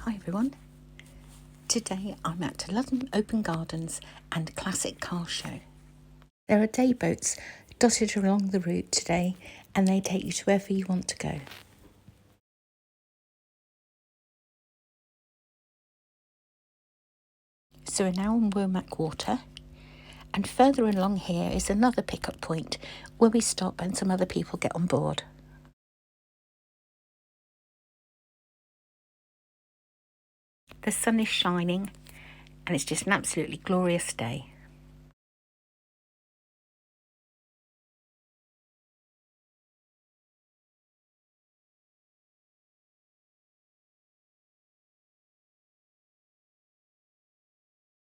Hi everyone. Today I'm at Ludham Open Gardens and Classic Car Show. There are day boats dotted along the route today and they take you to wherever you want to go. So we're now on Womack Water, and further along here is another pickup point where we stop and some other people get on board. The sun is shining and it's just an absolutely glorious day.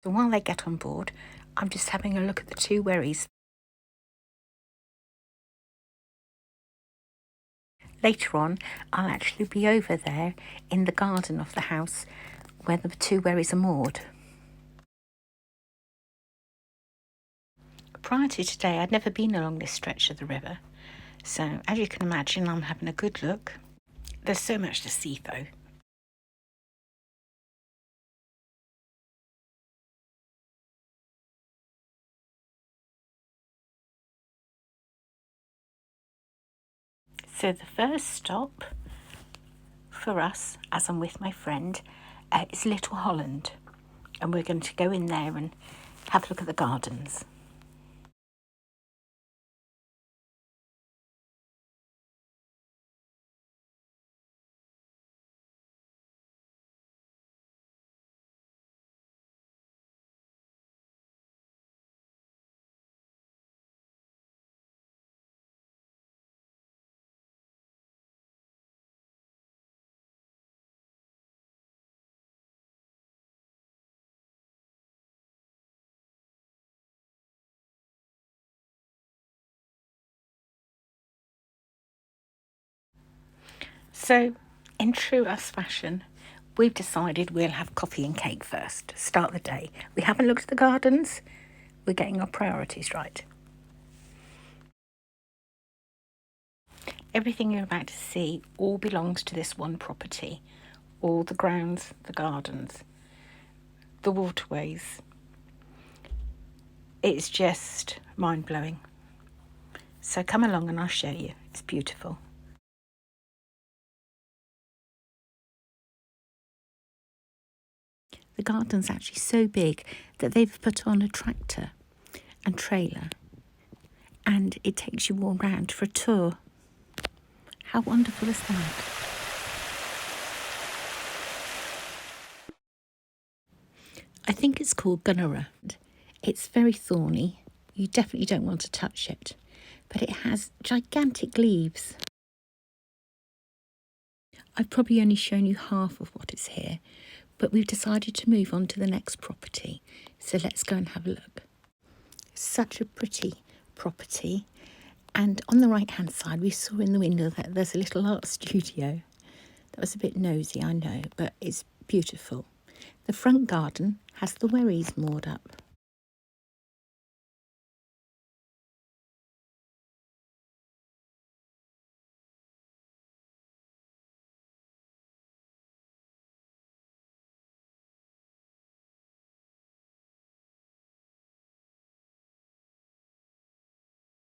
So while they get on board, I'm just having a look at the two wherries. Later on, I'll actually be over there in the garden of the house where the two wherries are moored. Prior to today, I'd never been along this stretch of the river, so as you can imagine, I'm having a good look. There's so much to see though. So the first stop for us, as I'm with my friend, is Little Holland, and we're going to go in there and have a look at the gardens. So, in true us fashion, we've decided we'll have coffee and cake first, start the day. We haven't looked at the gardens, we're getting our priorities right. Everything you're about to see all belongs to this one property. All the grounds, the gardens, the waterways. It's just mind-blowing. So come along and I'll show you. It's beautiful. The garden's actually so big that they've put on a tractor and trailer, and it takes you all round for a tour. How wonderful is that? I think it's called Gunnera. It's very thorny. You definitely don't want to touch it, but it has gigantic leaves. I've probably only shown you half of what is here, but we've decided to move on to the next property. So let's go and have a look. Such a pretty property. And on the right-hand side, we saw in the window that there's a little art studio. That was a bit nosy, I know, but it's beautiful. The front garden has the wherries moored up.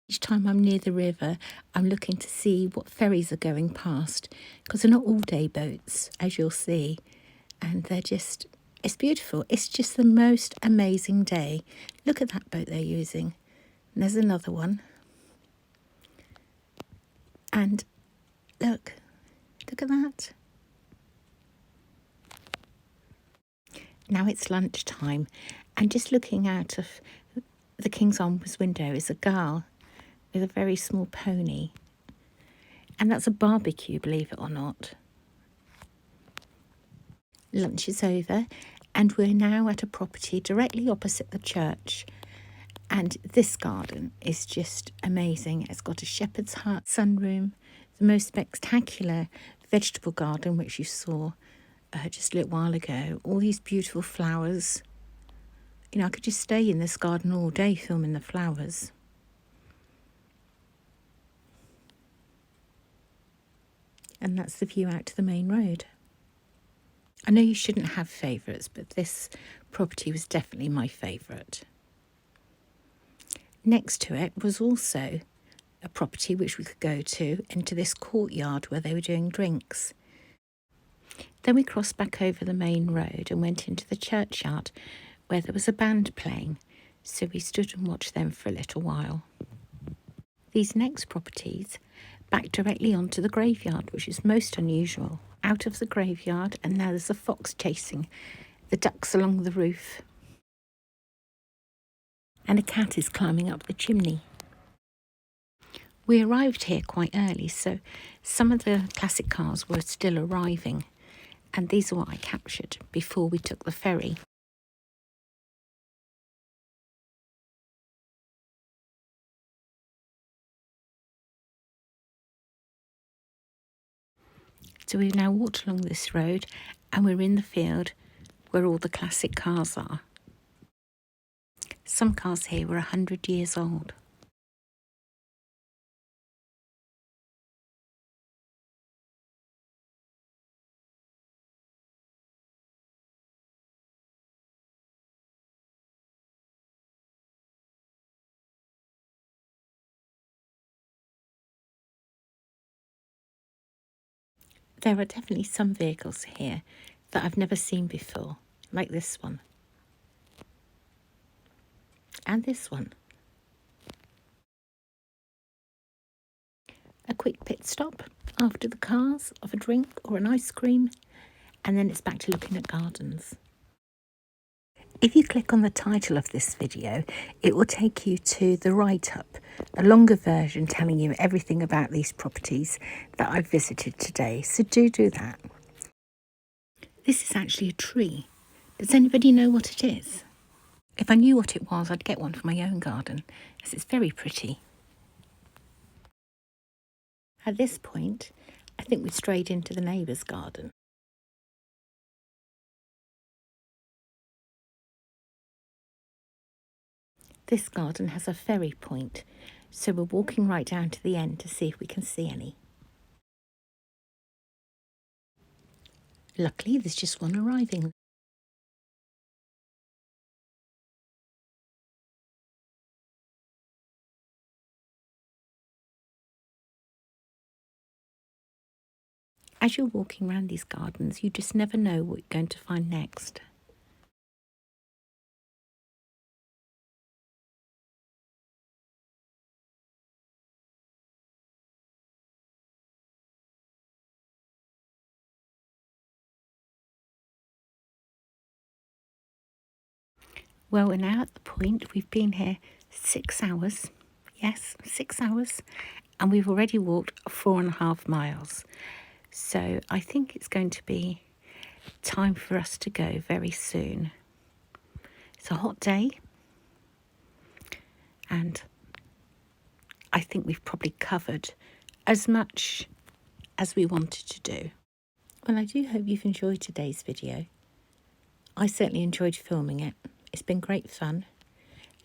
Each time I'm near the river, I'm looking to see what ferries are going past, because they're not all-day boats, as you'll see, and it's beautiful. It's just the most amazing day. Look at that boat they're using. And there's another one. And look at that. Now it's lunchtime, and just looking out of the King's Arms window is a girl with a very small pony. And that's a barbecue, believe it or not. Lunch is over, and we're now at a property directly opposite the church. And this garden is just amazing. It's got a shepherd's hut, sunroom, the most spectacular vegetable garden which you saw just a little while ago. All these beautiful flowers. You know, I could just stay in this garden all day filming the flowers. And that's the view out to the main road. I know you shouldn't have favourites, but this property was definitely my favourite. Next to it was also a property which we could go to, into this courtyard where they were doing drinks. Then we crossed back over the main road and went into the churchyard where there was a band playing, so we stood and watched them for a little while. These next properties back directly onto the graveyard, which is most unusual. Out of the graveyard, and now there's a fox chasing the ducks along the roof. And a cat is climbing up the chimney. We arrived here quite early, so some of the classic cars were still arriving, and these are what I captured before we took the ferry. So we've now walked along this road and we're in the field where all the classic cars are. Some cars here were 100 years old. There are definitely some vehicles here that I've never seen before, like this one. And this one. A quick pit stop after the cars of a drink or an ice cream, and then it's back to looking at gardens. If you click on the title of this video, it will take you to the write-up, a longer version telling you everything about these properties that I've visited today, so do that. This is actually a tree. Does anybody know what it is? If I knew what it was, I'd get one for my own garden, as it's very pretty. At this point, I think we strayed into the neighbour's garden. This garden has a ferry point, so we're walking right down to the end to see if we can see any. Luckily, there's just one arriving. As you're walking around these gardens, you just never know what you're going to find next. Well, we're now at the point, we've been here 6 hours. Yes, 6 hours. And we've already walked 4.5 miles. So I think it's going to be time for us to go very soon. It's a hot day. And I think we've probably covered as much as we wanted to do. Well, I do hope you've enjoyed today's video. I certainly enjoyed filming it. It's been great fun.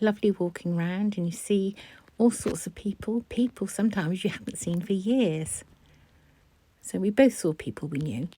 Lovely walking around, and you see all sorts of people sometimes you haven't seen for years. So we both saw people we knew.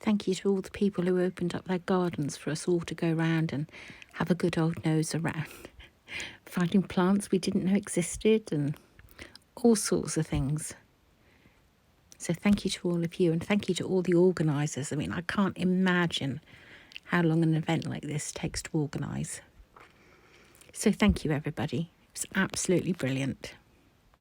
Thank you to all the people who opened up their gardens for us all to go round and have a good old nose around. Finding plants we didn't know existed and all sorts of things. So thank you to all of you, and thank you to all the organisers. I mean, I can't imagine how long an event like this takes to organise. So thank you, everybody. It was absolutely brilliant.